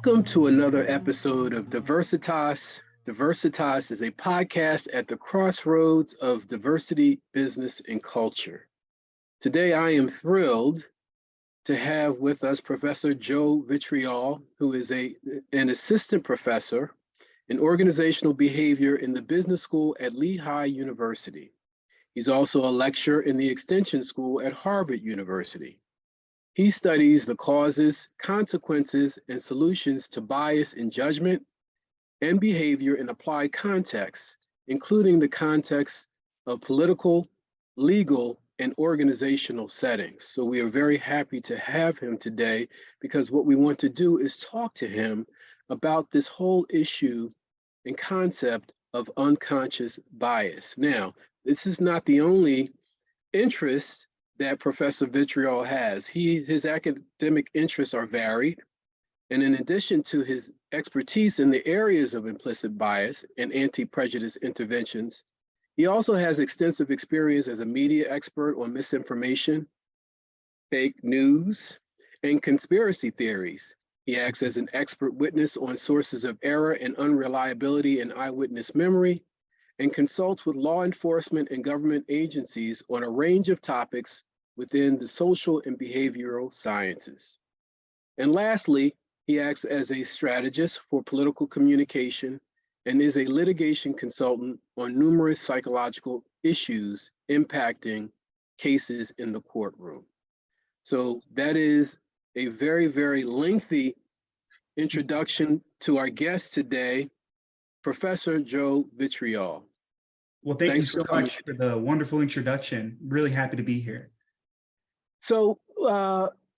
Welcome to another episode of Diversitas. Diversitas is a podcast at the crossroads of diversity, business, and culture. Today, I am thrilled to have with us Professor Joseph Vitriol, who is an assistant professor in organizational behavior in the business school at Lehigh University. He's also a lecturer in the extension school at Harvard University. He studies the causes, consequences, and solutions to bias in judgment and behavior in applied contexts, including the context of political, legal, and organizational settings. So we are very happy to have him today because what we want to do is talk to him about this whole issue and concept of unconscious bias. Now, this is not the only interest that Professor Vitriol has. His academic interests are varied, and in addition to his expertise in the areas of implicit bias and anti-prejudice interventions, he also has extensive experience as a media expert on misinformation, fake news, and conspiracy theories. He acts as an expert witness on sources of error and unreliability in eyewitness memory, and consults with law enforcement and government agencies on a range of topics within the social and behavioral sciences. And lastly, he acts as a strategist for political communication and is a litigation consultant on numerous psychological issues impacting cases in the courtroom. So that is a very, very lengthy introduction to our guest today, Professor Joseph Vitriol. Well, thank you so much for the wonderful introduction. Really happy to be here. So,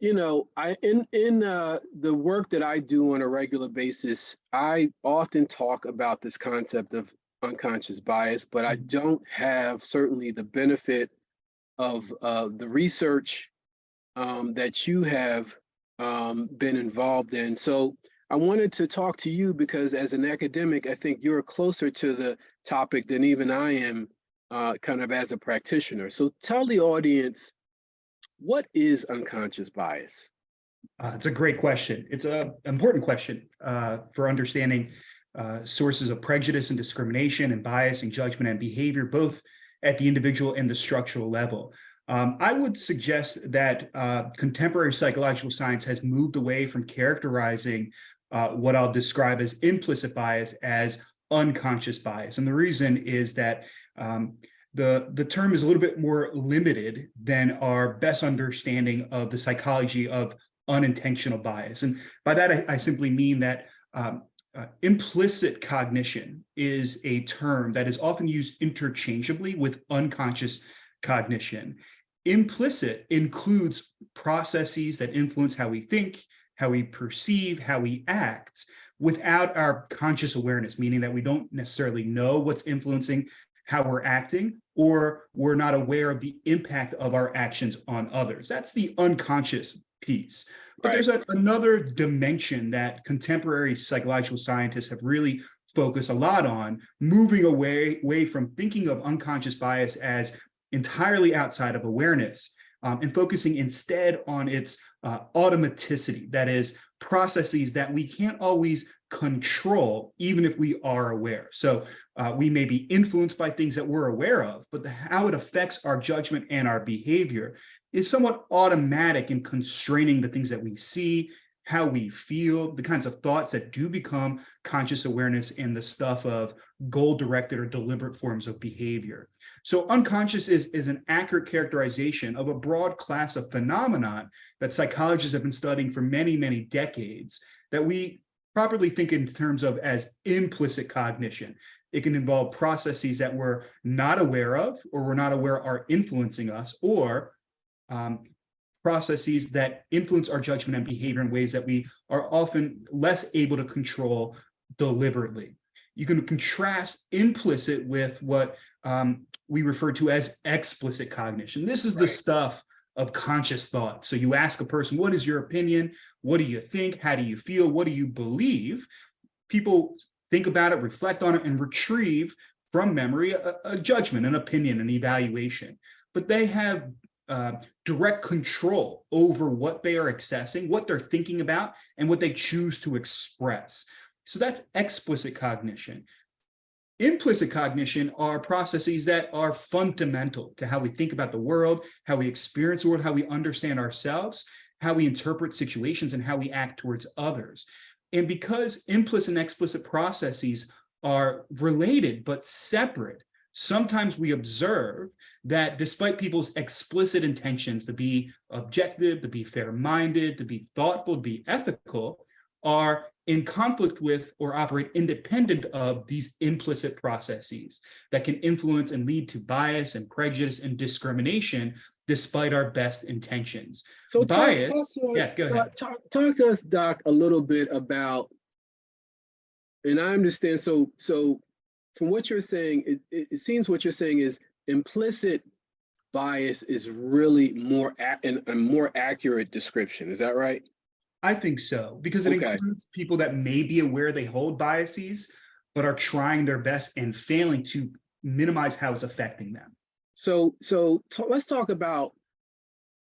in the work that I do on a regular basis, I often talk about this concept of unconscious bias, but I don't have certainly the benefit of the research that you have been involved in. So I wanted to talk to you because as an academic, I think you're closer to the topic than even I am kind of as a practitioner. So tell the audience, what is unconscious bias? It's a great question. It's an important question for understanding sources of prejudice and discrimination and bias and judgment and behavior, both at the individual and the structural level. I would suggest that contemporary psychological science has moved away from characterizing what I'll describe as implicit bias as unconscious bias. And the reason is that the term is a little bit more limited than our best understanding of the psychology of unintentional bias. And by that, I simply mean that implicit cognition is a term that is often used interchangeably with unconscious cognition. Implicit includes processes that influence how we think, how we perceive, how we act without our conscious awareness, meaning that we don't necessarily know what's influencing how we're acting, or we're not aware of the impact of our actions on others. That's the unconscious piece. But there's another dimension that contemporary psychological scientists have really focused a lot on, moving away from thinking of unconscious bias as entirely outside of awareness, and focusing instead on its automaticity, that is, processes that we can't always control, even if we are aware. So we may be influenced by things that we're aware of, but how it affects our judgment and our behavior is somewhat automatic in constraining the things that we see, how we feel, the kinds of thoughts that do become conscious awareness, and the stuff of goal-directed or deliberate forms of behavior. So unconscious is an accurate characterization of a broad class of phenomenon that psychologists have been studying for many, many decades that we properly think in terms of as implicit cognition. It can involve processes that we're not aware of, or we're not aware are influencing us, or processes that influence our judgment and behavior in ways that we are often less able to control deliberately. You can contrast implicit with what we refer to as explicit cognition. This is the stuff of conscious thought. So you ask a person, what is your opinion? What do you think? How do you feel? What do you believe? People think about it, reflect on it, and retrieve from memory a judgment, an opinion, an evaluation. But they have direct control over what they are accessing, what they're thinking about, and what they choose to express. So that's explicit cognition. Implicit cognition are processes that are fundamental to how we think about the world, how we experience the world, how we understand ourselves, how we interpret situations, and how we act towards others. And because implicit and explicit processes are related but separate, sometimes we observe that despite people's explicit intentions to be objective, to be fair-minded, to be thoughtful, to be ethical, are in conflict with or operate independent of these implicit processes that can influence and lead to bias and prejudice and discrimination despite our best intentions. So Bias, go ahead. Talk to us, Doc, a little bit about, and I understand, so from what you're saying, it seems what you're saying is implicit bias is really a more accurate description. Is that right? I think so, because it includes people that may be aware they hold biases, but are trying their best and failing to minimize how it's affecting them. So let's talk about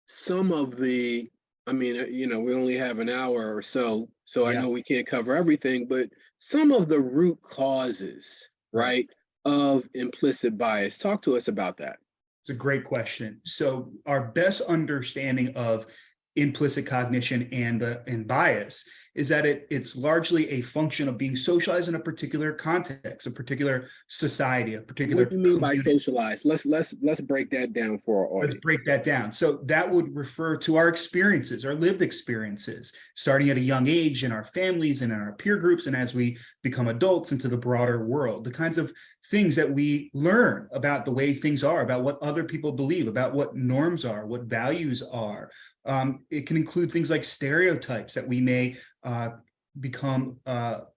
some of the, I mean, we only have an hour or so, I know we can't cover everything, but some of the root causes, right, of implicit bias. Talk to us about that. It's a great question. So our best understanding of implicit cognition and bias is that it's largely a function of being socialized in a particular context, a particular society, a particular. What do you mean by socialized? Let's break that down for our audience. Let's break that down. So that would refer to our experiences, our lived experiences, starting at a young age in our families and in our peer groups, and as we become adults into the broader world, the kinds of things that we learn about the way things are, about what other people believe, about what norms are, what values are. It can include things like stereotypes that we may become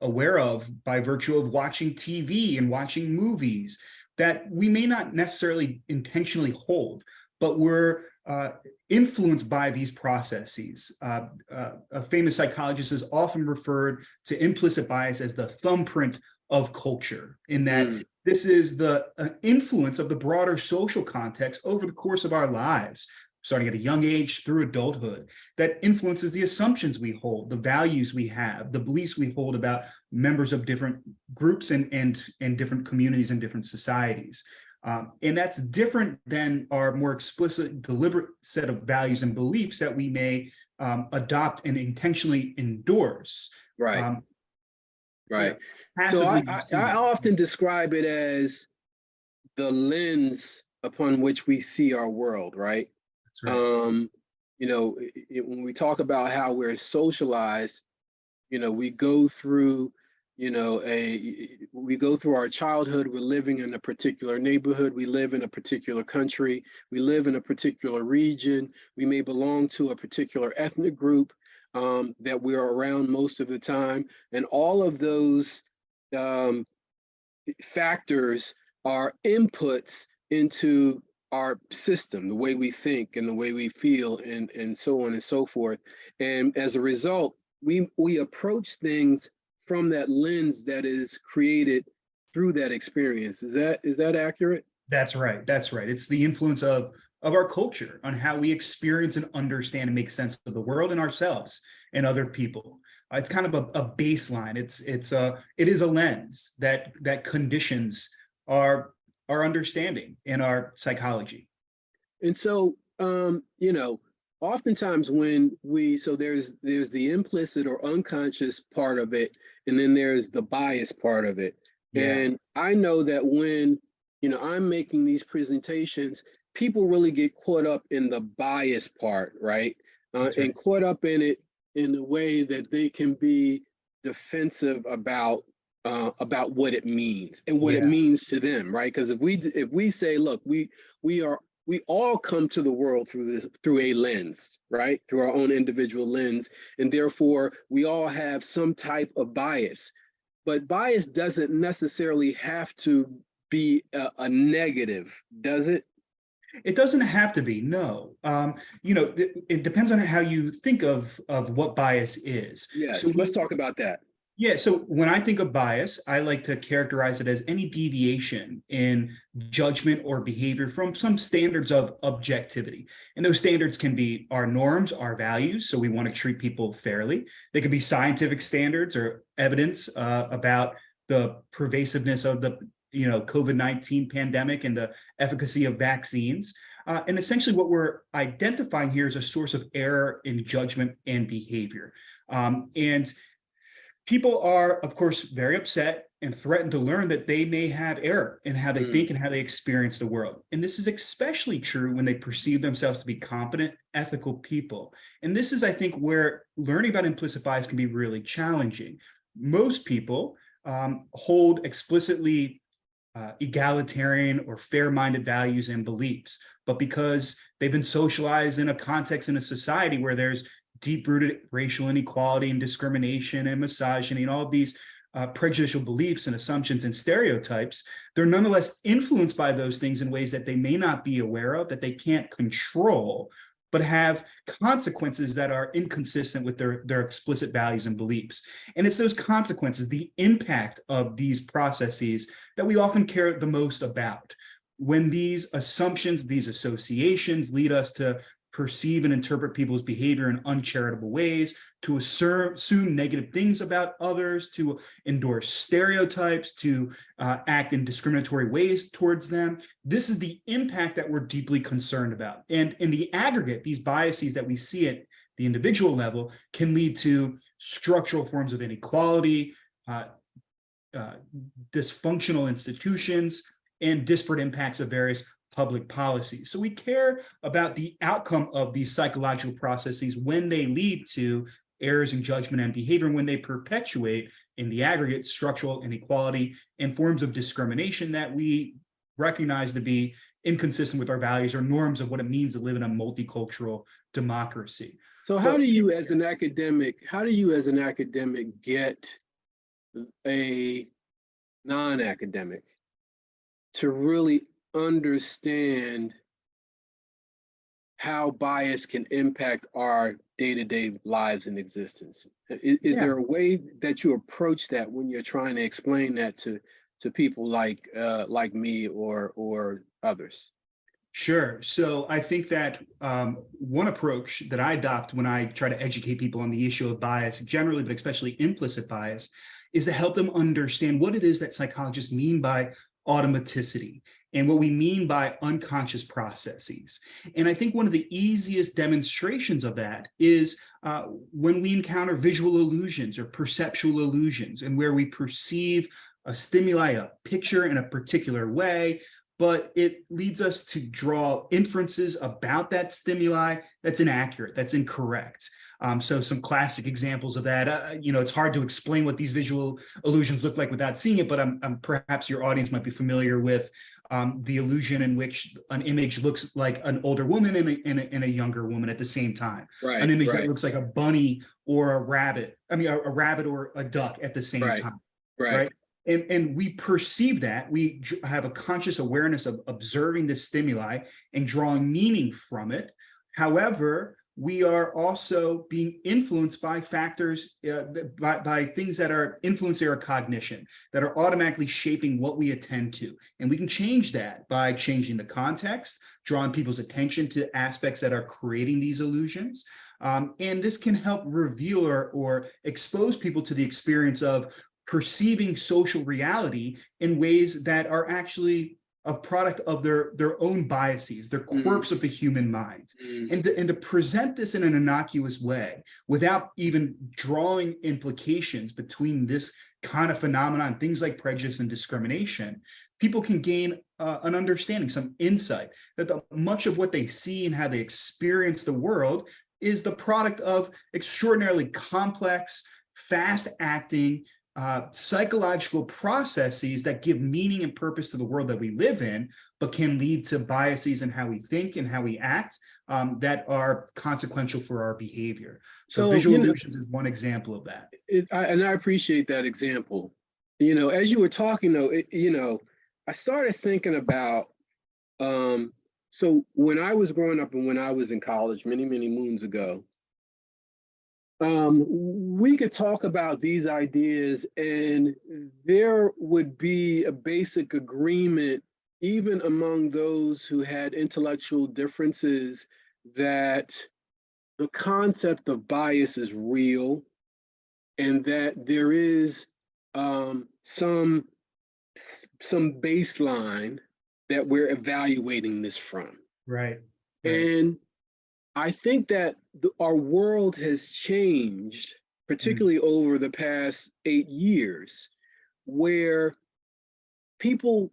aware of by virtue of watching TV and watching movies that we may not necessarily intentionally hold, but we're influenced by these processes. A famous psychologist has often referred to implicit bias as the thumbprint of culture, in that this is the influence of the broader social context over the course of our lives, starting at a young age through adulthood, that influences the assumptions we hold, the values we have, the beliefs we hold about members of different groups and different communities and different societies. And that's different than our more explicit, deliberate set of values and beliefs that we may adopt and intentionally endorse. Right. So I often describe it as the lens upon which we see our world, right? That's right. When we talk about how we're socialized, we go through, we go through our childhood, we're living in a particular neighborhood, we live in a particular country, we live in a particular region, we may belong to a particular ethnic group that we're around most of the time. And all of those factors are inputs into our system, the way we think and the way we feel, and so on and so forth. And as a result, we approach things from that lens that is created through that experience. Is that accurate? That's right. It's the influence of our culture on how we experience and understand and make sense of the world and ourselves and other people. It's kind of a baseline. It is a lens that conditions our understanding and our psychology. And so, oftentimes when there's the implicit or unconscious part of it, and then there's the bias part of it. Yeah. And I know that when, I'm making these presentations, people really get caught up in the bias part, right? And caught up in it in a way that they can be defensive about what it means and what it means to them, right? Because if we say, look, we all come to the world through a lens, right? Through our own individual lens, and therefore we all have some type of bias. But bias doesn't necessarily have to be a negative, does it? It doesn't have to be, no. It depends on how you think of what bias is. Yes, so let's talk about that. Yeah, so when I think of bias, I like to characterize it as any deviation in judgment or behavior from some standards of objectivity. And those standards can be our norms, our values. So we want to treat people fairly. They could be scientific standards or evidence about the pervasiveness of the COVID-19 pandemic and the efficacy of vaccines. And essentially what we're identifying here is a source of error in judgment and behavior. And people are, of course, very upset and threatened to learn that they may have error in how they think and how they experience the world. And this is especially true when they perceive themselves to be competent, ethical people. And this is, I think, where learning about implicit bias can be really challenging. Most people hold explicitly egalitarian or fair-minded values and beliefs, but because they've been socialized in a context in a society where there's deep-rooted racial inequality and discrimination and misogyny and all of these prejudicial beliefs and assumptions and stereotypes, they're nonetheless influenced by those things in ways that they may not be aware of, that they can't control, but have consequences that are inconsistent with their explicit values and beliefs. And it's those consequences, the impact of these processes, that we often care the most about. When these assumptions, these associations lead us to perceive and interpret people's behavior in uncharitable ways, to assume negative things about others, to endorse stereotypes, to act in discriminatory ways towards them. This is the impact that we're deeply concerned about. And in the aggregate, these biases that we see at the individual level can lead to structural forms of inequality, dysfunctional institutions, and disparate impacts of various public policy. So we care about the outcome of these psychological processes when they lead to errors in judgment and behavior, and when they perpetuate in the aggregate structural inequality and forms of discrimination that we recognize to be inconsistent with our values or norms of what it means to live in a multicultural democracy. So how do you as an academic get a non-academic to really understand how bias can impact our day-to-day lives and existence? Is there a way that you approach that when you're trying to explain that to people like me or others? Sure. So I think that one approach that I adopt when I try to educate people on the issue of bias generally, but especially implicit bias, is to help them understand what it is that psychologists mean by automaticity and what we mean by unconscious processes. And I think one of the easiest demonstrations of that is when we encounter visual illusions or perceptual illusions, and where we perceive a stimuli, a picture in a particular way, but it leads us to draw inferences about that stimuli that's inaccurate, that's incorrect. So some classic examples of that, it's hard to explain what these visual illusions look like without seeing it, but perhaps your audience might be familiar with the illusion in which an image looks like an older woman and a younger woman at the same time. Right, an image that looks like a bunny or a rabbit, a rabbit or a duck at the same time, right? And we perceive that, we have a conscious awareness of observing this stimuli and drawing meaning from it. However, we are also being influenced by factors, by things that are influencing our cognition, that are automatically shaping what we attend to. And we can change that by changing the context, drawing people's attention to aspects that are creating these illusions. And this can help reveal or expose people to the experience of perceiving social reality in ways that are actually a product of their own biases, their quirks of the human mind. And to present this in an innocuous way without even drawing implications between this kind of phenomenon, things like prejudice and discrimination, people can gain an understanding, some insight that much of what they see and how they experience the world is the product of extraordinarily complex, fast-acting, psychological processes that give meaning and purpose to the world that we live in, but can lead to biases in how we think and how we act that are consequential for our behavior. So visual illusions is one example of that. And I appreciate that example. As you were talking though, I started thinking about, so when I was growing up and when I was in college many, many moons ago, We could talk about these ideas, and there would be a basic agreement, even among those who had intellectual differences, that the concept of bias is real, and that there is some baseline that we're evaluating this from. Right. And I think that our world has changed, particularly over the past 8 years, where people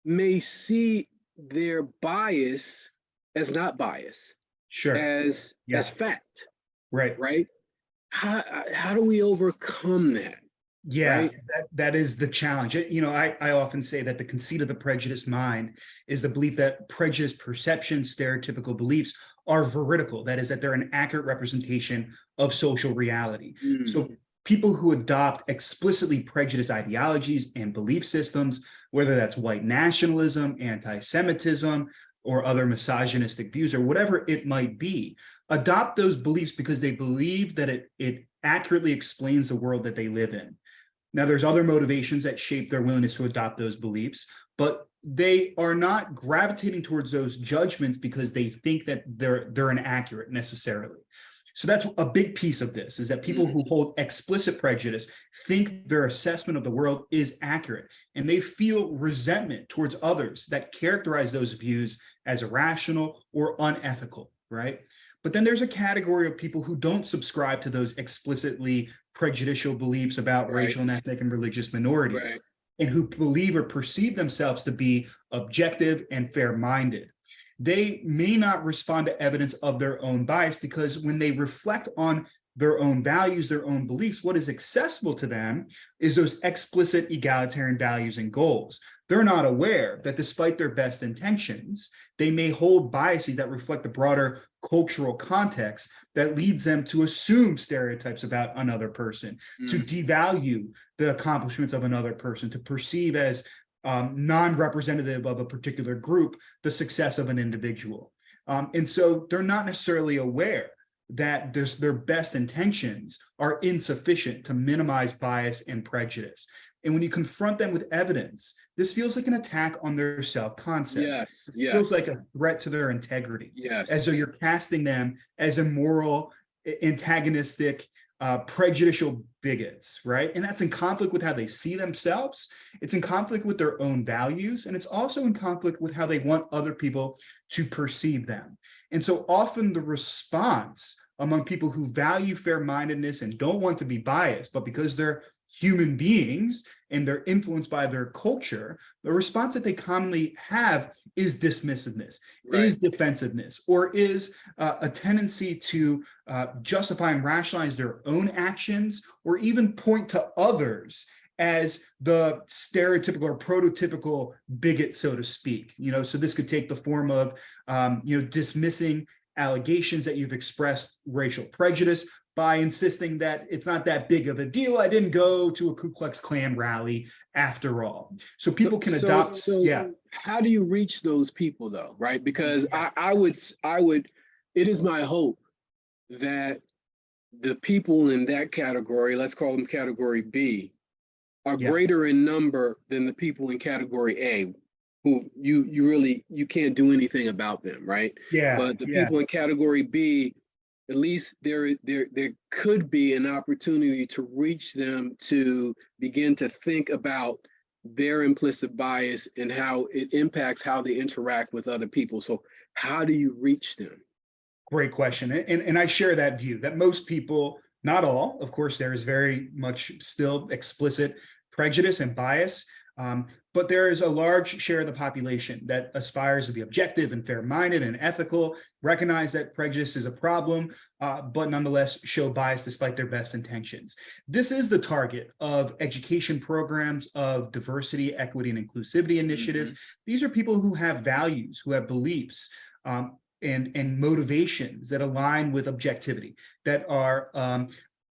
may see their bias as not bias, Sure. as fact, Right. right? How do we overcome that? Yeah, Right? that is the challenge. I often say that the conceit of the prejudiced mind is the belief that prejudiced perceptions, stereotypical beliefs are veridical. That is, that they're an accurate representation of social reality. So people who adopt explicitly prejudiced ideologies and belief systems, whether that's white nationalism, anti-Semitism, or other misogynistic views, or whatever it might be, adopt those beliefs because they believe that it accurately explains the world that they live in. Now, there's other motivations that shape their willingness to adopt those beliefs, but they are not gravitating towards those judgments because they think that they're inaccurate necessarily. So that's a big piece of this, is that people who hold explicit prejudice think their assessment of the world is accurate, and they feel resentment towards others that characterize those views as irrational or unethical, right? But then there's a category of people who don't subscribe to those explicitly prejudicial beliefs about racial and ethnic and religious minorities, and who believe or perceive themselves to be objective and fair-minded. They may not respond to evidence of their own bias because when they reflect on their own values, their own beliefs, what is accessible to them is those explicit egalitarian values and goals. They're not aware that despite their best intentions, they may hold biases that reflect the broader cultural context that leads them to assume stereotypes about another person, to devalue the accomplishments of another person, to perceive as non-representative of a particular group the success of an individual. And so they're not necessarily aware that their best intentions are insufficient to minimize bias and prejudice. And when you confront them with evidence, this feels like an attack on their self-concept. This feels like a threat to their integrity, as though you're casting them as immoral, antagonistic, prejudicial bigots, right? And that's in conflict with how they see themselves. It's in conflict with their own values, and it's also in conflict with how they want other people to perceive them. And so often the response among people who value fair-mindedness and don't want to be biased, but because they're human beings and they're influenced by their culture, the response that they commonly have is dismissiveness, is defensiveness, or is a tendency to justify and rationalize their own actions, or even point to others as the stereotypical or prototypical bigot, so to speak. So this could take the form of dismissing allegations that you've expressed racial prejudice by insisting that it's not that big of a deal. I didn't go to a Ku Klux Klan rally after all. So people can adopt. How do you reach those people though, right? Because I would, it is my hope that the people in that category, let's call them category B, are greater in number than the people in category A, who you can't do anything about them, right? But the people in category B, at least there could be an opportunity to reach them, to begin to think about their implicit bias and how it impacts how they interact with other people. So how do you reach them? Great question. And I share that view that most people, not all, of course, there is very much still explicit prejudice and bias, but there is a large share of the population that aspires to be objective and fair-minded and ethical, recognize that prejudice is a problem, but nonetheless show bias despite their best intentions. This is the target of education programs, of diversity, equity, and inclusivity initiatives. These are people who have values, who have beliefs, and motivations that align with objectivity, that are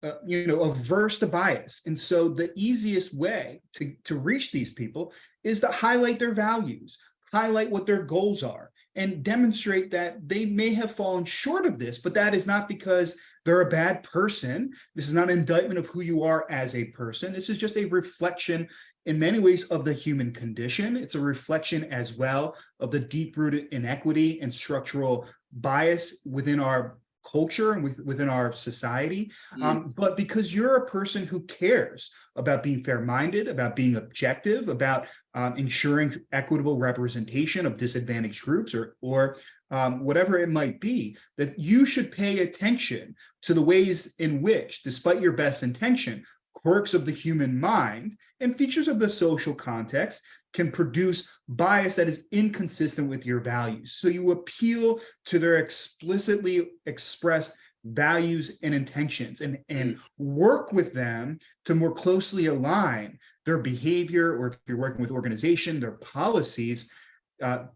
averse to bias. And so the easiest way to reach these people is to highlight their values, highlight what their goals are, and demonstrate that they may have fallen short of this, but that is not because they're a bad person. This is not an indictment of who you are as a person. This is just a reflection in many ways of the human condition. It's a reflection as well of the deep-rooted inequity and structural bias within our culture and within our society. But because you're a person who cares about being fair-minded, about being objective, about ensuring equitable representation of disadvantaged groups or whatever it might be, that you should pay attention to the ways in which, despite your best intention, quirks of the human mind and features of the social context can produce bias that is inconsistent with your values. So you appeal to their explicitly expressed values and intentions and work with them to more closely align their behavior, or if you're working with organization, their policies,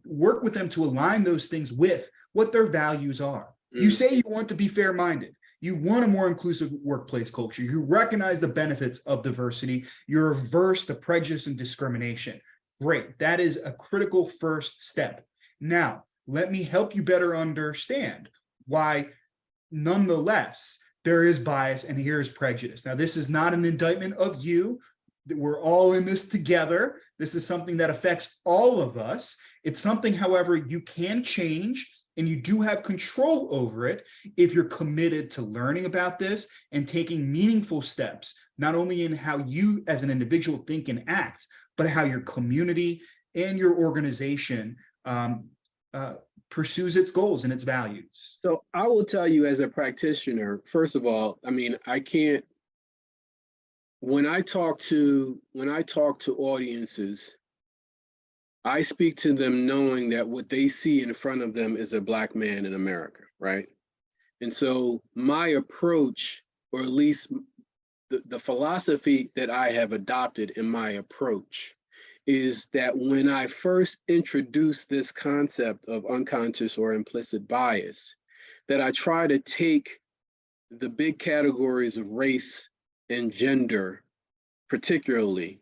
work with them to align those things with what their values are. You say you want to be fair-minded. You want a more inclusive workplace culture. You recognize the benefits of diversity. You're averse to prejudice and discrimination. Great. That is a critical first step. Now, let me help you better understand why, nonetheless, there is bias and here is prejudice. Now, this is not an indictment of you. We're all in this together. This is something that affects all of us. It's something, however, you can change, and you do have control over it if you're committed to learning about this and taking meaningful steps, not only in how you as an individual think and act, but how your community and your organization pursues its goals and its values. So I will tell you, as a practitioner, first of all, I mean, I can't, when I talk to audiences, I speak to them knowing that what they see in front of them is a Black man in America, right? And so my approach, or at least the philosophy that I have adopted in my approach, is that when I first introduced this concept of unconscious or implicit bias, that I try to take the big categories of race and gender, particularly,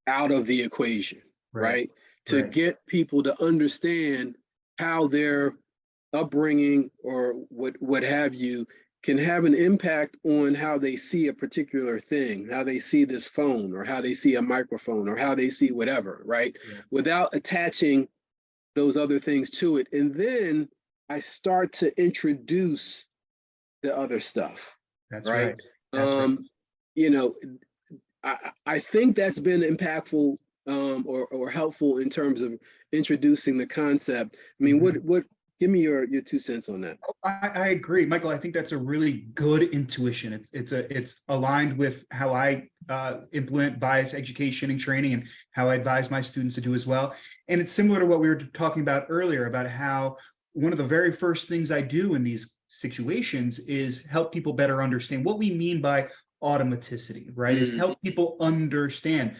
out of the equation, right? To get people to understand how their upbringing or what have you can have an impact on how they see a particular thing, how they see this phone, or how they see a microphone, or how they see whatever, right? Without attaching those other things to it. And then I start to introduce the other stuff. That's right. That's right. You know, I think that's been impactful or helpful in terms of introducing the concept. I mean, what? Give me your 2 cents on that. I agree, Michael. I think that's a really good intuition. It's aligned with how I implement bias education and training, and how I advise my students to do as well. And it's similar to what we were talking about earlier about how one of the very first things I do in these situations is help people better understand what we mean by automaticity, right? Is help people understand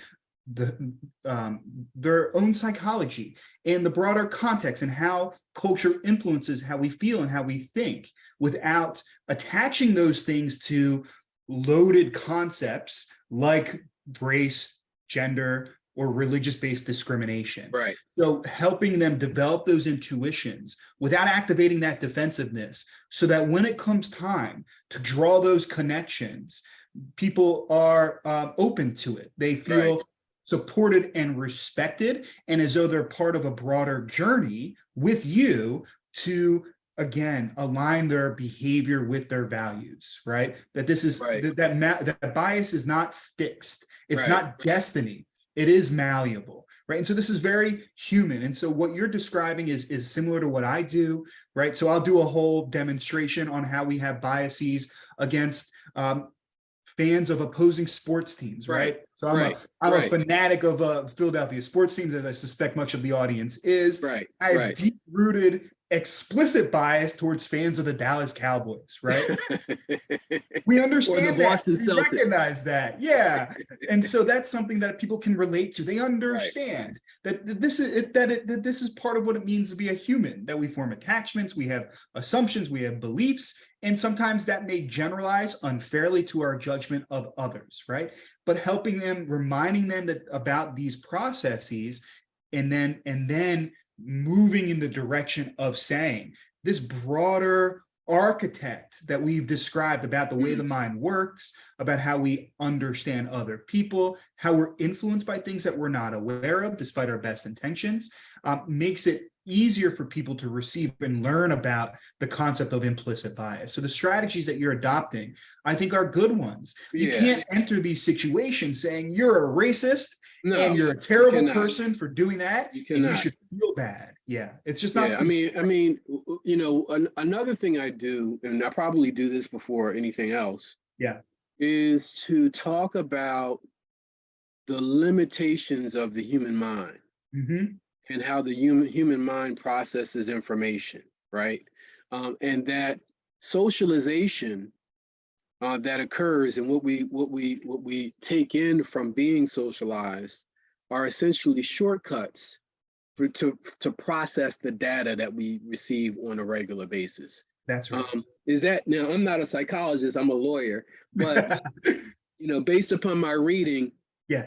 their own psychology and the broader context and how culture influences how we feel and how we think, without attaching those things to loaded concepts like race, gender, or religious-based discrimination. Right. So helping them develop those intuitions without activating that defensiveness, so that when it comes time to draw those connections, people are open to it. They feel supported and respected, and as though they're part of a broader journey with you to, again, align their behavior with their values, right? That this is that bias is not fixed. It's not destiny. It is malleable, right? And so this is very human. And so what you're describing is similar to what I do, right? So I'll do a whole demonstration on how we have biases against fans of opposing sports teams, right? So I'm a fanatic of Philadelphia sports teams, as I suspect much of the audience is. I have deep-rooted, explicit bias towards fans of the Dallas Cowboys, right? We understand that. Boston Celtics. We recognize that, yeah. And so that's something that people can relate to. They understand that this is part of what it means to be a human, that we form attachments, we have assumptions, we have beliefs, and sometimes that may generalize unfairly to our judgment of others, right? But helping them, reminding them that about these processes, and then moving in the direction of saying this broader architect that we've described about the way the mind works, about how we understand other people, how we're influenced by things that we're not aware of, despite our best intentions, makes it easier for people to receive and learn about the concept of implicit bias. So the strategies that you're adopting, I think, are good ones. You can't enter these situations saying you're a racist and you're a terrible person for doing that, and you should feel bad. Yeah, it's just not. I mean, you know, another thing I do, and I probably do this before anything else, is to talk about the limitations of the human mind and how the human mind processes information, right? And that socialization that occurs and what we take in from being socialized are essentially shortcuts to process the data that we receive on a regular basis. That's right. Is that, now I'm not a psychologist, I'm a lawyer, but you know, based upon my reading,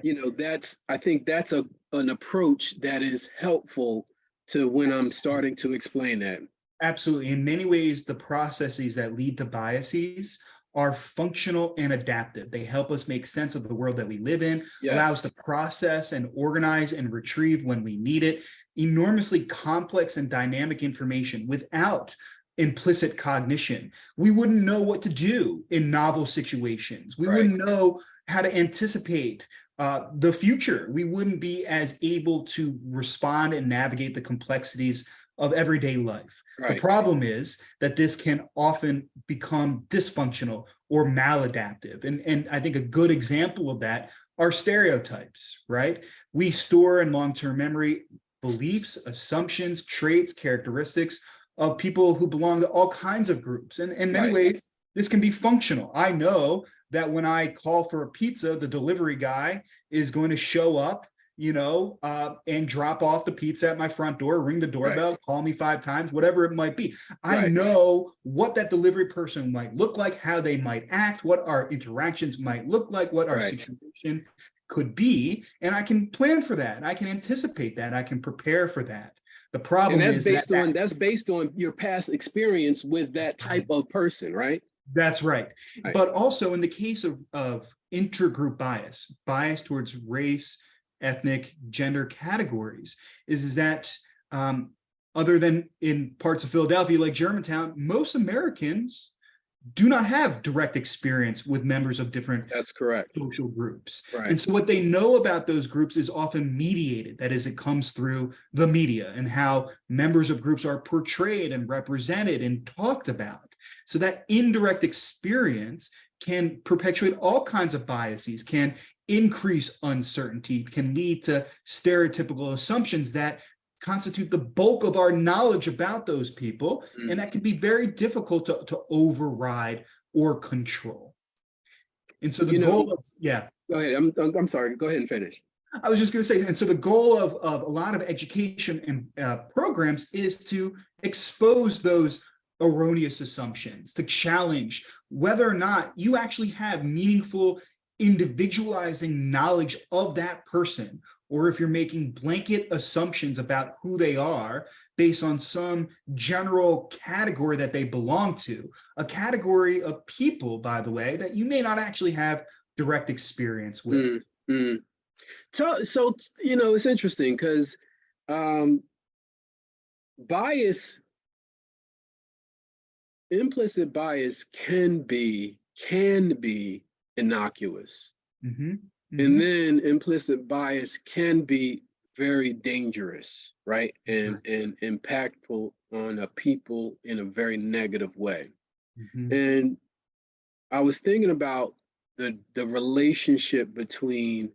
you know, I think that's an approach that is helpful to when I'm starting to explain that. Absolutely. In many ways, the processes that lead to biases are functional and adaptive. They help us make sense of the world that we live in, allow us to process and organize and retrieve when we need it. Enormously complex and dynamic information. Without implicit cognition, we wouldn't know what to do in novel situations. We wouldn't know how to anticipate the future. We wouldn't be as able to respond and navigate the complexities of everyday life. The problem is that this can often become dysfunctional or maladaptive. And I think a good example of that are stereotypes, right? We store in long-term memory beliefs, assumptions, traits, characteristics of people who belong to all kinds of groups. And in many ways, this can be functional. I know that when I call for a pizza, the delivery guy is going to show up, you know, and drop off the pizza at my front door, ring the doorbell, call me 5 times, whatever it might be. I know what that delivery person might look like, how they might act, what our interactions might look like, what our situation could be, and I can plan for that. I can anticipate that. I can prepare for that. The problem is that's based on your past experience with that type of person, right? That's right. But also in the case of intergroup bias towards race, ethnic, gender categories, is that other than in parts of Philadelphia like Germantown, most Americans do not have direct experience with members of different social groups. And so what they know about those groups is often mediated. That is, it comes through the media and how members of groups are portrayed and represented and talked about. So that indirect experience can perpetuate all kinds of biases, can increase uncertainty, can lead to stereotypical assumptions that constitute the bulk of our knowledge about those people, and that can be very difficult to override or control. And so the goal of, go ahead. I'm sorry. Go ahead and finish. I was just going to say, and so the goal of a lot of education and programs is to expose those erroneous assumptions, to challenge whether or not you actually have meaningful individualizing knowledge of that person, or if you're making blanket assumptions about who they are based on some general category that they belong to, a category of people, by the way, that you may not actually have direct experience with. So, you know, it's interesting because bias, implicit bias can be innocuous. And then implicit bias can be very dangerous, right? And impactful on a people in a very negative way. And I was thinking about the relationship between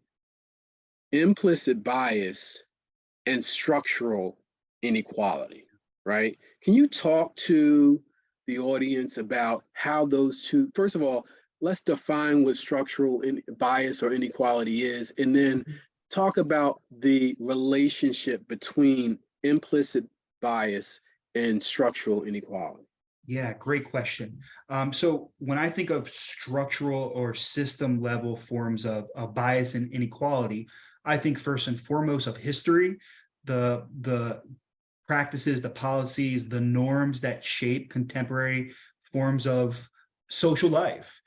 implicit bias and structural inequality, right? Can you talk to the audience about how those two, first of all, let's define what structural bias or inequality is, and then talk about the relationship between implicit bias and structural inequality. Yeah, great question. So when I think of structural or system level forms of bias and inequality, I think first and foremost of history, the practices, the policies, the norms that shape contemporary forms of social life.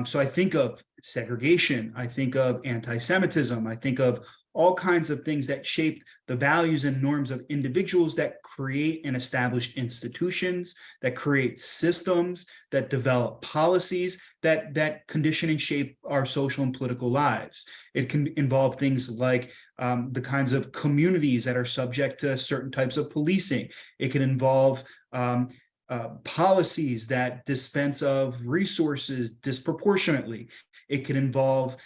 So I think of segregation, I think of anti-Semitism, I think of all kinds of things that shape the values and norms of individuals, that create and establish institutions, that create systems, that develop policies, that condition and shape our social and political lives. It can involve things like the kinds of communities that are subject to certain types of policing. It can involve policies that dispense of resources disproportionately. It can involve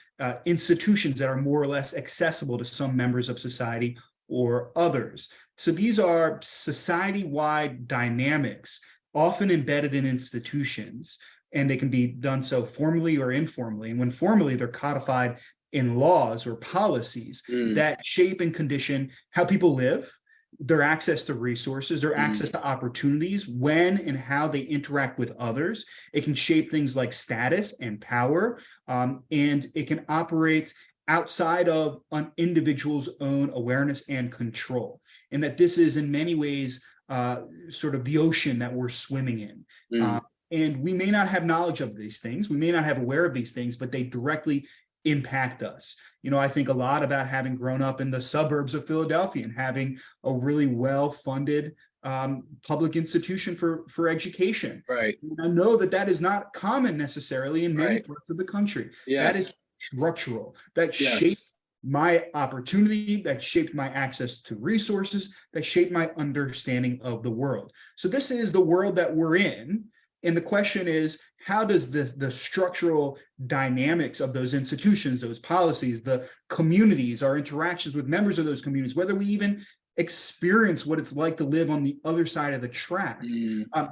institutions that are more or less accessible to some members of society or others. So these are society-wide dynamics, often embedded in institutions, and they can be done so formally or informally. And when formally, they're codified in laws or policies that shape and condition how people live, their access to resources, their access to opportunities, when and how they interact with others. It can shape things like status and power, and it can operate outside of an individual's own awareness and control. And that this is in many ways sort of the ocean that we're swimming in. And we may not have knowledge of these things, we may not have aware of these things, but they directly impact us. I think a lot about having grown up in the suburbs of Philadelphia and having a really well-funded public institution for education. Right. And I know that is not common necessarily in many parts of the country. Yes. That is structural. That shaped my opportunity, that shaped my access to resources, that shaped my understanding of the world. So this is the world that we're in. And the question is, how does the structural dynamics of those institutions, those policies, the communities, our interactions with members of those communities, whether we even experience what it's like to live on the other side of the track,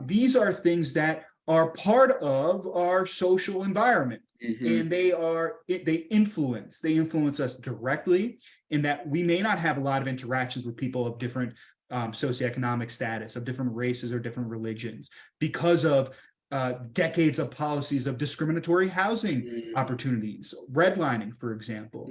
these are things that are part of our social environment. And they influence us directly, in that we may not have a lot of interactions with people of different socioeconomic status, of different races or different religions, because of decades of policies of discriminatory housing opportunities, redlining, for example.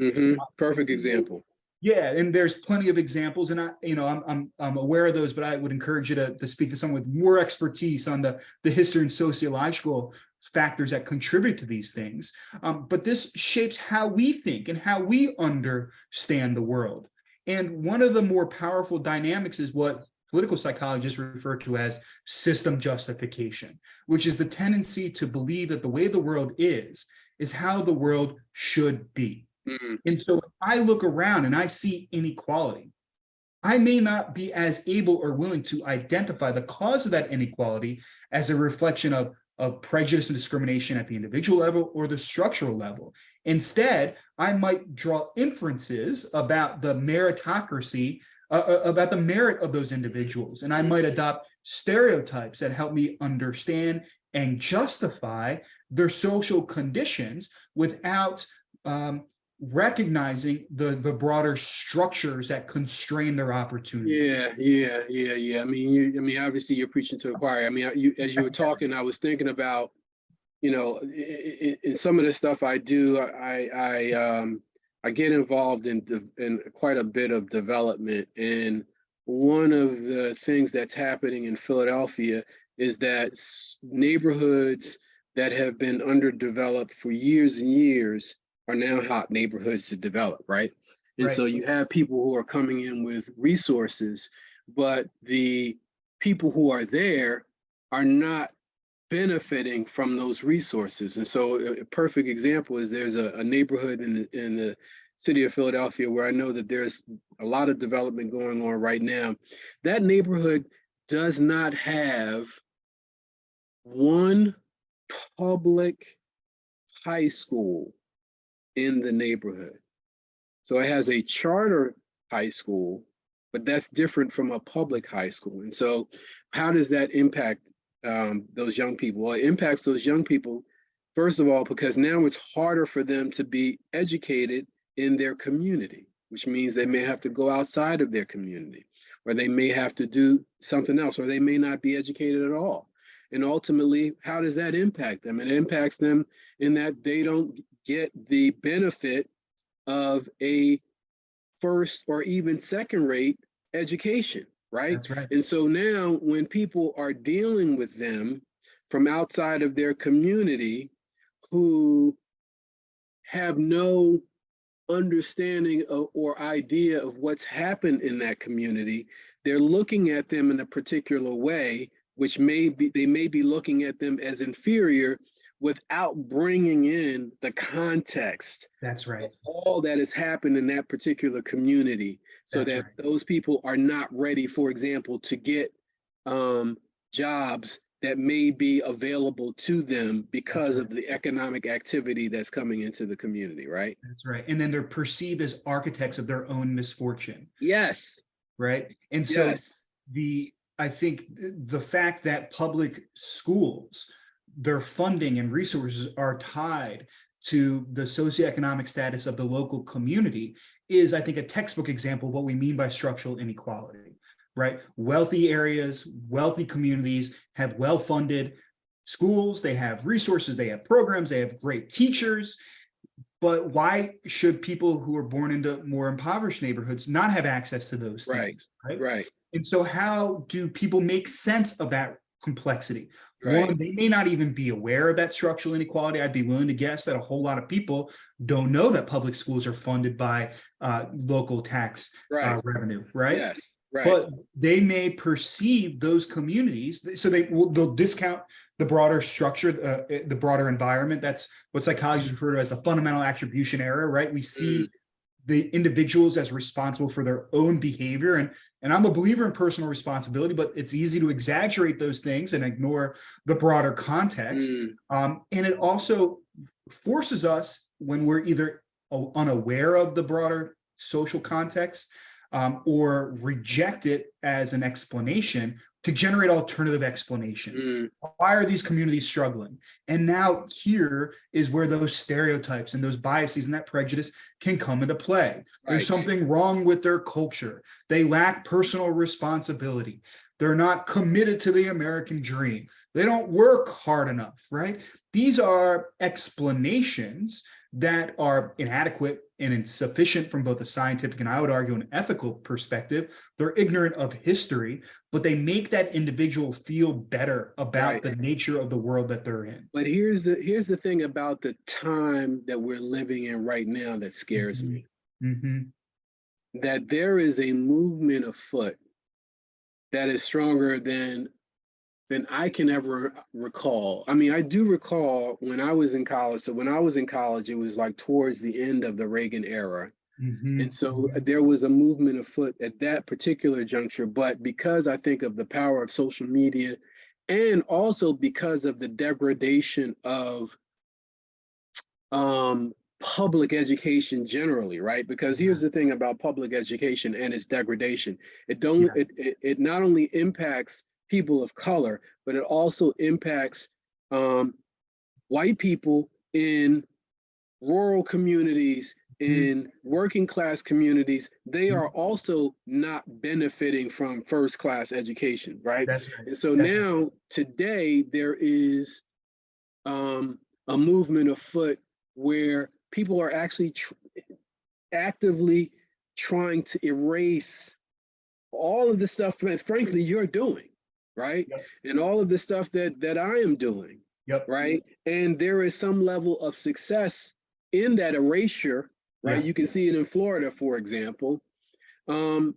Perfect example. Yeah, and there's plenty of examples, and I'm aware of those, but I would encourage you to speak to someone with more expertise on the history and sociological factors that contribute to these things. But this shapes how we think and how we understand the world. And one of the more powerful dynamics is what political psychologists refer to as system justification, which is the tendency to believe that the way the world is how the world should be. And so if I look around and I see inequality, I may not be as able or willing to identify the cause of that inequality as a reflection of prejudice and discrimination at the individual level or the structural level. Instead, I might draw inferences about the meritocracy, about the merit of those individuals. And I might adopt stereotypes that help me understand and justify their social conditions without recognizing the broader structures that constrain their opportunities. Yeah. I mean, obviously you're preaching to the choir. I mean, as you were talking, I was thinking about, in some of the stuff I do, I get involved in quite a bit of development. And one of the things that's happening in Philadelphia is that neighborhoods that have been underdeveloped for years and years are now hot neighborhoods to develop, right? And so you have people who are coming in with resources, but the people who are there are not benefiting from those resources. And so a perfect example is there's a neighborhood in the city of Philadelphia where I know that there's a lot of development going on right now. That neighborhood does not have one public high school in the neighborhood. So it has a charter high school, but that's different from a public high school. And so how does that impact those young people? Well, it impacts those young people, first of all, because now it's harder for them to be educated in their community, which means they may have to go outside of their community, or they may have to do something else, or they may not be educated at all. And ultimately, how does that impact them? It impacts them in that they don't get the benefit of a first or even second rate education, right? That's right. And so now when people are dealing with them, from outside of their community who have no understanding or idea of what's happened in that community. They're looking at them in a particular way, which they may be looking at them as inferior without bringing in the context. That's right. Of all that has happened in that particular community, so That's that right. those people are not ready, for example, to get jobs that may be available to them because That's of the economic activity that's coming into the community, right? That's right. And then they're perceived as architects of their own misfortune. Yes. Right. And so Yes. I think the fact that public schools, their funding and resources are tied to the socioeconomic status of the local community is, I think, a textbook example of what we mean by structural inequality, right? Wealthy areas, wealthy communities have well-funded schools, they have resources, they have programs, they have great teachers. But why should people who are born into more impoverished neighborhoods not have access to those things? Right. And so how do people make sense of that complexity? Right. One, they may not even be aware of that structural inequality. I'd be willing to guess that a whole lot of people don't know that public schools are funded by local tax revenue, right? Yes. Right. But they may perceive those communities, so they'll discount the broader structure, the broader environment. That's what psychologists refer to as the fundamental attribution error, right? We see the individuals as responsible for their own behavior. And I'm a believer in personal responsibility, but it's easy to exaggerate those things and ignore the broader context. And it also forces us, when we're either unaware of the broader social context or reject it as an explanation, to generate alternative explanations. Why are these communities struggling? And now here is where those stereotypes and those biases and that prejudice can come into play. There's something wrong with their culture. They lack personal responsibility. They're not committed to the American dream. They don't work hard enough, right? These are explanations that are inadequate and insufficient from both a scientific and, I would argue, an ethical perspective. They're ignorant of history, but they make that individual feel better about the nature of the world that they're in. But here's the thing about the time that we're living in right now that scares me. That there is a movement afoot that is stronger than I can ever recall. I mean, I do recall when I was in college. So when I was in college, it was like towards the end of the Reagan era. And so there was a movement afoot at that particular juncture. But because I think of the power of social media, and also because of the degradation of public education generally, right? Because here's the thing about public education and its degradation. It not only impacts people of color, but it also impacts white people in rural communities, in working class communities. They are also not benefiting from first class education, right? That's right. And so now, today, there is a movement afoot where people are actually actively trying to erase all of the stuff that, frankly, you're doing. Right. And all of the stuff that I am doing. Right. And there is some level of success in that erasure. Right. You can see it in Florida, for example,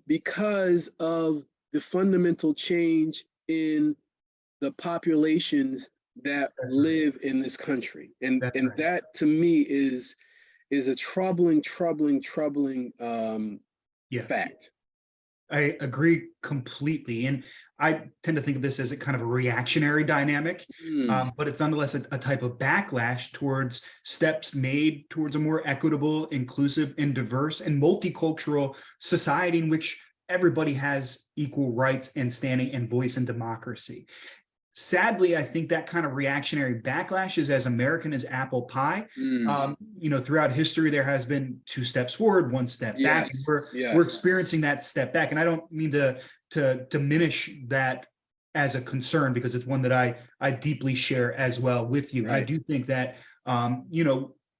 because of the fundamental change in the populations that live in this country. And that, to me, is a troubling fact. I agree completely. And I tend to think of this as a kind of a reactionary dynamic, but it's nonetheless a type of backlash towards steps made towards a more equitable, inclusive, and diverse and multicultural society in which everybody has equal rights and standing and voice in democracy. Sadly, I think that kind of reactionary backlash is as American as apple pie. Throughout history, there has been 2 steps forward, 1 step back. And we're experiencing that step back. And I don't mean to diminish that as a concern, because it's one that I deeply share as well with you. I do think that,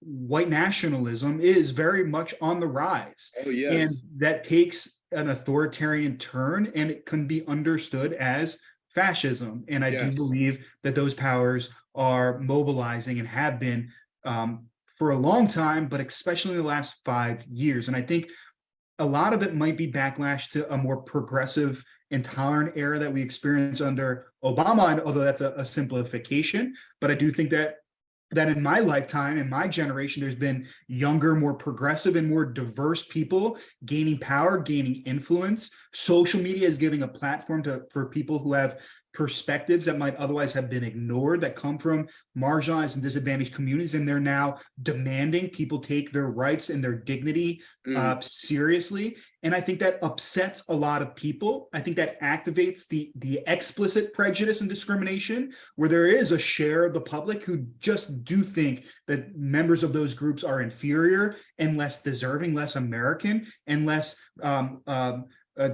white nationalism is very much on the rise. And that takes an authoritarian turn, and it can be understood as fascism. And I do Yes. believe that those powers are mobilizing and have been for a long time, but especially in the last 5 years. And I think a lot of it might be backlash to a more progressive and tolerant era that we experienced under Obama, although that's a simplification. But I do think that in my lifetime, in my generation, there's been younger, more progressive, and more diverse people gaining power, gaining influence. Social media is giving a platform for people who have perspectives that might otherwise have been ignored, that come from marginalized and disadvantaged communities, and they're now demanding people take their rights and their dignity seriously. And I think that upsets a lot of people. I think that activates the explicit prejudice and discrimination, where there is a share of the public who just do think that members of those groups are inferior and less deserving, less American, and less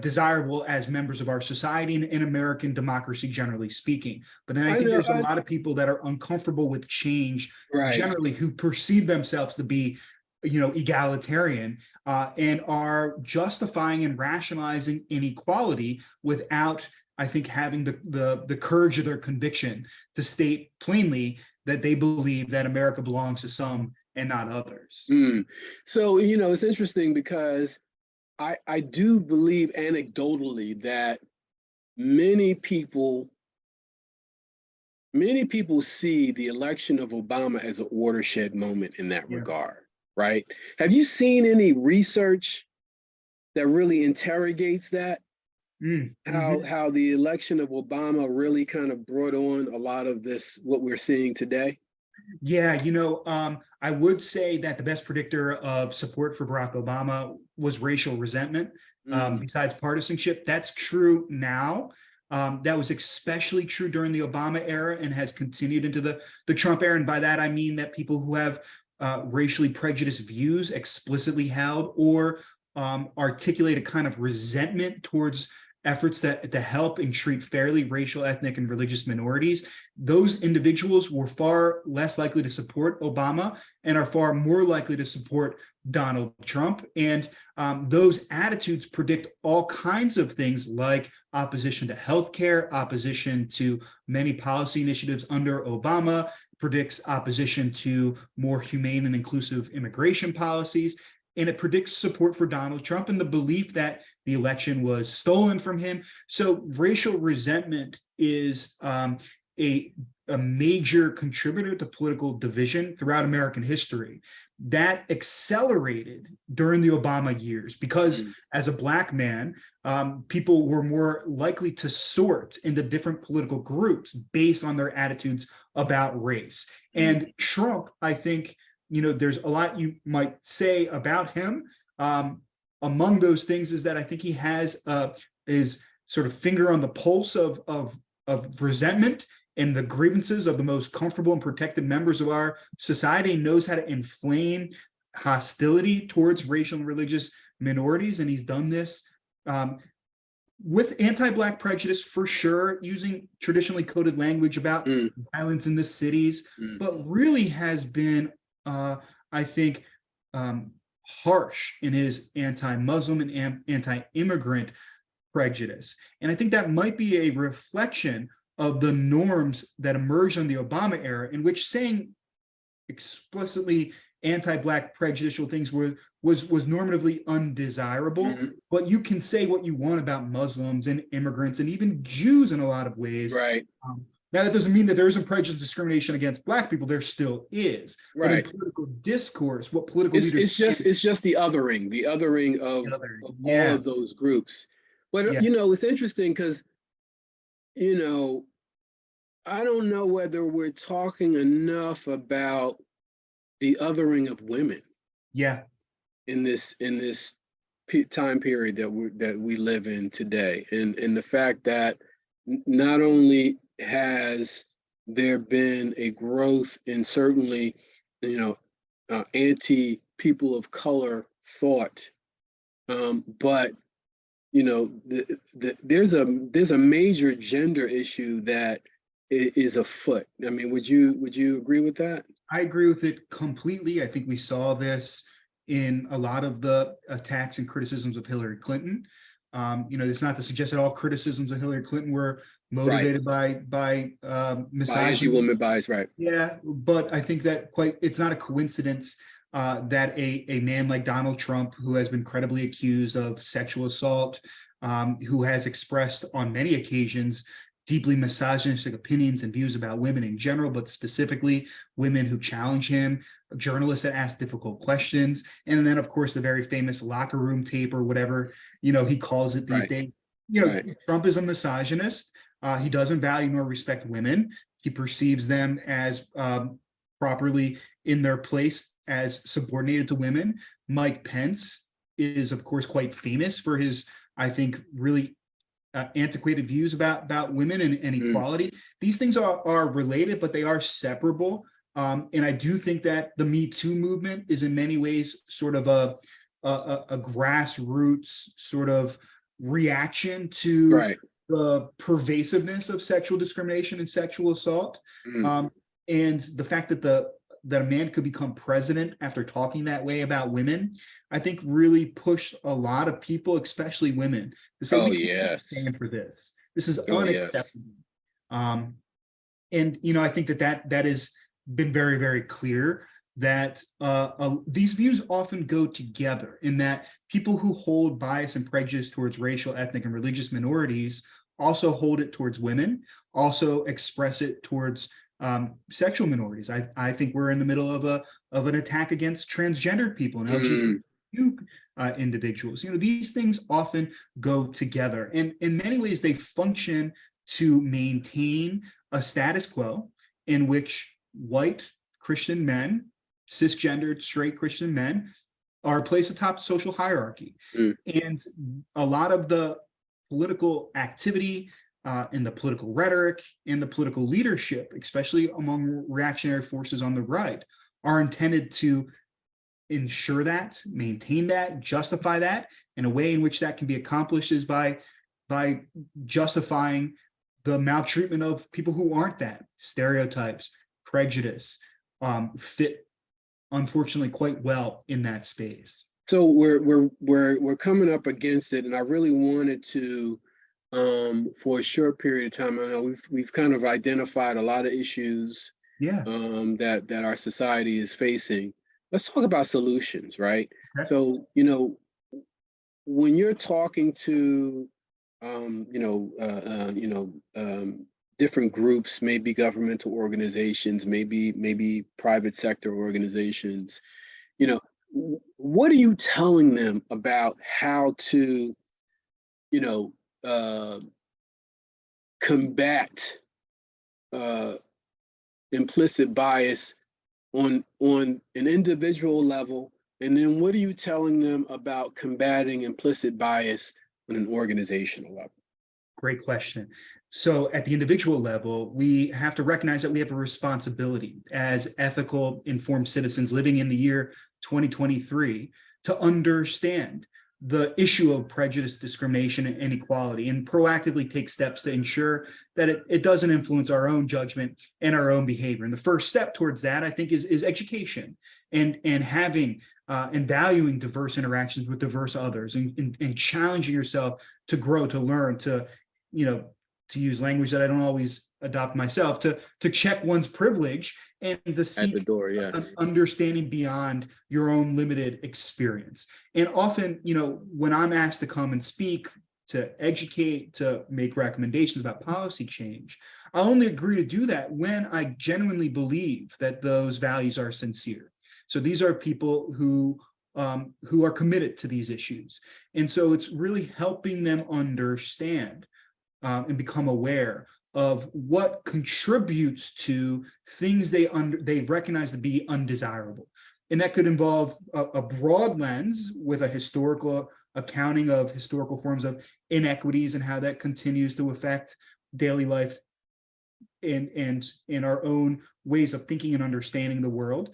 desirable as members of our society and in American democracy, generally speaking. But then I think there's a lot of people that are uncomfortable with change, generally, who perceive themselves to be, egalitarian, and are justifying and rationalizing inequality without, I think, having the courage of their conviction to state plainly that they believe that America belongs to some and not others. So, it's interesting because I do believe anecdotally that many people see the election of Obama as a watershed moment in that regard, right? Have you seen any research that really interrogates that? How the election of Obama really kind of brought on a lot of this, what we're seeing today? Yeah, I would say that the best predictor of support for Barack Obama was racial resentment, besides partisanship. That's true now. That was especially true during the Obama era and has continued into the Trump era. And by that, I mean that people who have racially prejudiced views explicitly held or articulate a kind of resentment towards efforts to help and treat fairly racial, ethnic, and religious minorities, those individuals were far less likely to support Obama and are far more likely to support Donald Trump. And those attitudes predict all kinds of things like opposition to healthcare, opposition to many policy initiatives under Obama, predicts opposition to more humane and inclusive immigration policies. And it predicts support for Donald Trump and the belief that the election was stolen from him. So racial resentment is a major contributor to political division throughout American history. That accelerated during the Obama years because as a Black man, people were more likely to sort into different political groups based on their attitudes about race. And Trump, I think, there's a lot you might say about him. Among those things is that I think he has his sort of finger on the pulse of resentment and the grievances of the most comfortable and protected members of our society, and knows how to inflame hostility towards racial and religious minorities. And he's done this with anti-Black prejudice, for sure, using traditionally coded language about violence in the cities, but really has been I think, harsh in his anti-Muslim and anti-immigrant prejudice. And I think that might be a reflection of the norms that emerged in the Obama era, in which saying explicitly anti-Black prejudicial things was normatively undesirable. But you can say what you want about Muslims and immigrants and even Jews in a lot of ways. Right. Now, that doesn't mean that there isn't prejudice discrimination against Black people. There still is. Right. But in political discourse, what political leaders... It's just the othering of all of those groups. But, it's interesting because, I don't know whether we're talking enough about the othering of women. In this time period that we live in today, and the fact that not only has there been a growth in certainly, anti-people of color thought, but there's a major gender issue that is afoot. I mean, would you agree with that? I agree with it completely. I think we saw this in a lot of the attacks and criticisms of Hillary Clinton. It's not to suggest that all criticisms of Hillary Clinton were motivated by misogyny. Woman bias, right? Yeah, but I think that it's not a coincidence that a man like Donald Trump, who has been credibly accused of sexual assault, who has expressed on many occasions deeply misogynistic opinions and views about women in general, but specifically women who challenge him, journalists that ask difficult questions, and then of course the very famous locker room tape or whatever he calls it these days. Trump is a misogynist. He doesn't value nor respect women. He perceives them as properly in their place as subordinated to women. Mike Pence is, of course, quite famous for his, I think, really antiquated views about women and equality. These things are related, but they are separable. And I do think that the Me Too movement is in many ways sort of a grassroots sort of reaction to the pervasiveness of sexual discrimination and sexual assault. And the fact that that a man could become president after talking that way about women, I think really pushed a lot of people, especially women, to say, we can't stand for this. This is unacceptable. And I think that has been very, very clear that these views often go together, in that people who hold bias and prejudice towards racial, ethnic, and religious minorities also hold it towards women, also express it towards sexual minorities. I think we're in the middle of an attack against transgendered people and LGBTQ individuals. These things often go together, and in many ways they function to maintain a status quo in which white Christian men, cisgendered straight Christian men, are placed atop the social hierarchy. And a lot of the political activity in the political rhetoric and the political leadership, especially among reactionary forces on the right, are intended to ensure that, maintain that, justify that. And a way in which that can be accomplished is by justifying the maltreatment of people who aren't that. Stereotypes, prejudice fit, unfortunately, quite well in that space. So we're coming up against it, and I really wanted to, for a short period of time, I know we've kind of identified a lot of issues that our society is facing. Let's talk about solutions, right? Okay. So, when you're talking to, different groups, maybe governmental organizations, maybe private sector organizations, what are you telling them about how to, combat implicit bias on an individual level? And then what are you telling them about combating implicit bias on an organizational level? Great question. So at the individual level, we have to recognize that we have a responsibility as ethical, informed citizens living in the year 2023 to understand the issue of prejudice, discrimination, and inequality, and proactively take steps to ensure that it doesn't influence our own judgment and our own behavior. And the first step towards that, I think, is education and having and valuing diverse interactions with diverse others, and challenging yourself to grow, to learn, to use language that I don't always adopt myself, to check one's privilege and to seek at the door, an understanding beyond your own limited experience. And often, when I'm asked to come and speak, to educate, to make recommendations about policy change, I only agree to do that when I genuinely believe that those values are sincere. So these are people who are committed to these issues. And so it's really helping them understand and become aware of what contributes to things they recognize to be undesirable. And that could involve a broad lens with a historical accounting of historical forms of inequities and how that continues to affect daily life and in our own ways of thinking and understanding the world.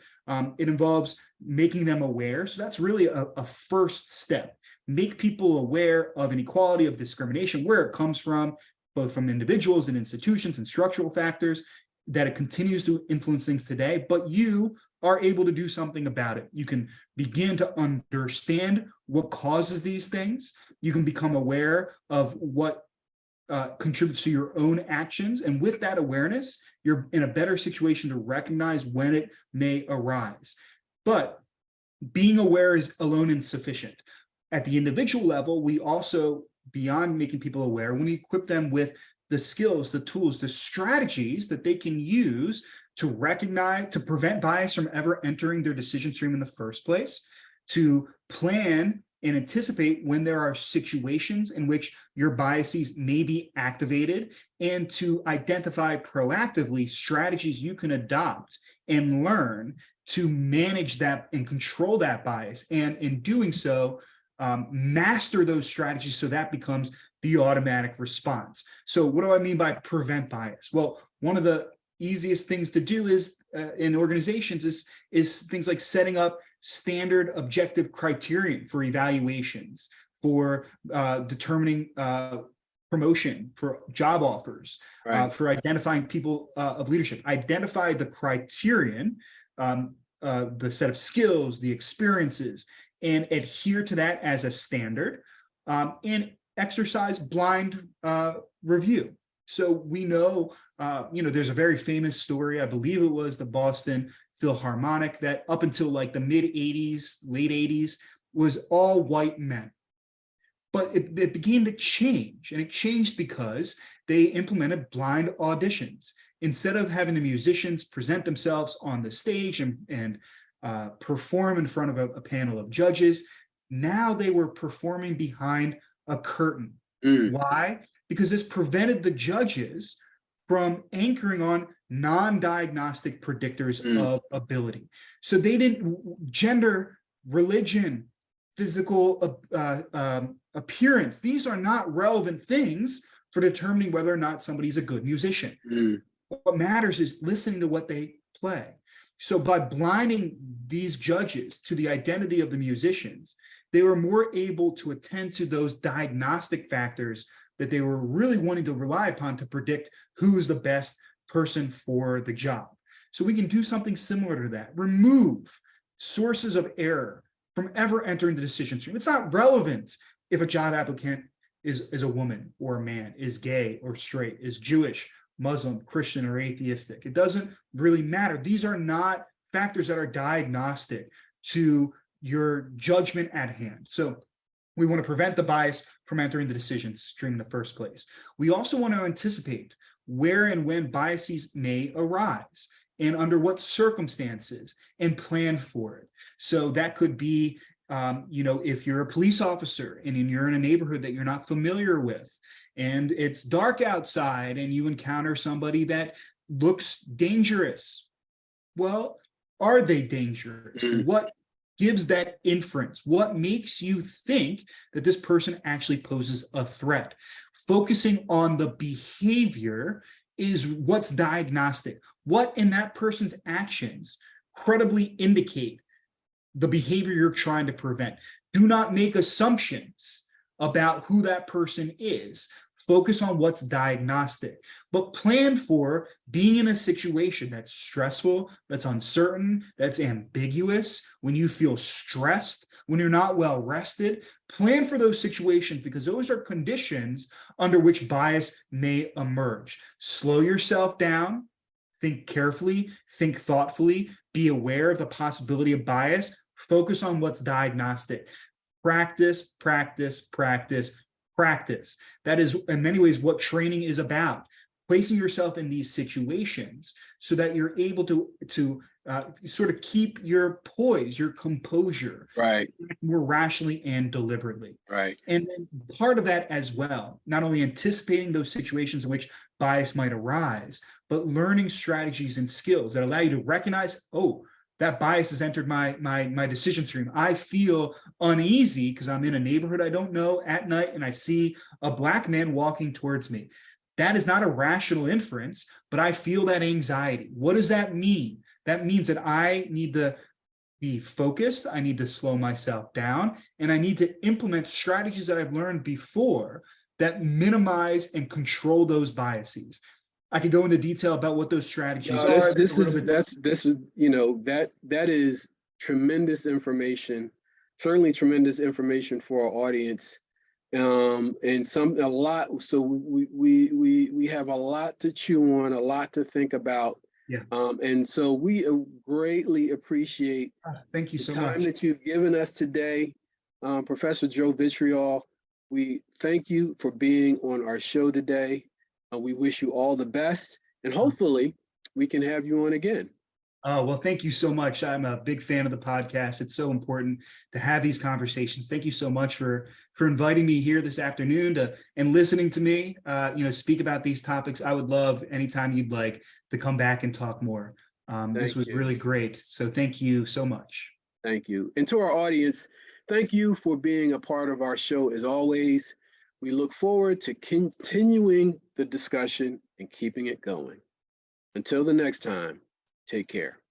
It involves making them aware. So that's really a first step. Make people aware of inequality, of discrimination, where it comes from, both from individuals and institutions and structural factors, that it continues to influence things today. But you are able to do something about it. You can begin to understand what causes these things. You can become aware of what contributes to your own actions. And with that awareness, you're in a better situation to recognize when it may arise. But being aware is alone insufficient. At the individual level, we also, beyond making people aware, when we equip them with the skills, the tools, the strategies that they can use to recognize, to prevent bias from ever entering their decision stream in the first place, to plan and anticipate when there are situations in which your biases may be activated, and to identify proactively strategies you can adopt and learn to manage that and control that bias. And in doing so, master those strategies so that becomes the automatic response. So what do I mean by prevent bias? Well, one of the easiest things to do is in organizations is things like setting up standard objective criterion for evaluations, for determining promotion, for job offers, Right. for identifying people of leadership. Identify the criterion, the set of skills, the experiences, and adhere to that as a standard, and exercise blind review. So we know, there's a very famous story, I believe it was the Boston Philharmonic, that up until like the mid 80s, late 80s, was all white men. But it began to change, and it changed because they implemented blind auditions. Instead of having the musicians present themselves on the stage and perform in front of a panel of judges, now they were performing behind a curtain. Why? Because this prevented the judges from anchoring on non-diagnostic predictors of ability. So they didn't, gender, religion, physical appearance, these are not relevant things for determining whether or not somebody's a good musician. What matters is listening to what they play. So by blinding these judges to the identity of the musicians, they were more able to attend to those diagnostic factors that they were really wanting to rely upon to predict who is the best person for the job. So we can do something similar to that. Remove sources of error from ever entering the decision stream. It's not relevant if a job applicant is a woman or a man, is gay or straight, is Jewish, Muslim, Christian, or atheistic. It doesn't really matter. These are not factors that are diagnostic to your judgment at hand. So we want to prevent the bias from entering the decision stream in the first place. We also want to anticipate where and when biases may arise and under what circumstances, and plan for it. So that could be, if you're a police officer and you're in a neighborhood that you're not familiar with, and it's dark outside and you encounter somebody that looks dangerous. Well, are they dangerous? What gives that inference? What makes you think that this person actually poses a threat? Focusing on the behavior is what's diagnostic. What in that person's actions credibly indicate the behavior you're trying to prevent. Do not make assumptions about who that person is. Focus on what's diagnostic, but plan for being in a situation that's stressful, that's uncertain, that's ambiguous, when you feel stressed, when you're not well rested. Plan for those situations, because those are conditions under which bias may emerge. Slow yourself down, think carefully, think thoughtfully, be aware of the possibility of bias, focus on what's diagnostic. Practice, practice, practice, practice. That is, in many ways, what training is about. Placing yourself in these situations so that you're able to sort of keep your poise, your composure, Right, more rationally and deliberately. right. And then part of that as well, not only anticipating those situations in which bias might arise, but learning strategies and skills that allow you to recognize, oh, that bias has entered my decision stream. I feel uneasy because I'm in a neighborhood I don't know at night and I see a Black man walking towards me. That is not a rational inference, but I feel that anxiety. What does that mean? That means that I need to be focused, I need to slow myself down, and I need to implement strategies that I've learned before that minimize and control those biases. I could go into detail about what those strategies No, are. that is tremendous information, certainly tremendous information for our audience. And a lot. So we have a lot to chew on, a lot to think about. Yeah. And so we greatly appreciate thank you the so time much. that you've given us today, Professor Joe Vitriol. We thank you for being on our show today. We wish you all the best, and hopefully we can have you on again. Oh, well, thank you so much. I'm a big fan of the podcast. It's so important to have these conversations. Thank you so much for inviting me here this afternoon and listening to me, speak about these topics. I would love anytime you'd like to come back and talk more. This was really great. So thank you so much. Thank you. And to our audience, thank you for being a part of our show as always. We look forward to continuing the discussion and keeping it going. Until the next time, take care.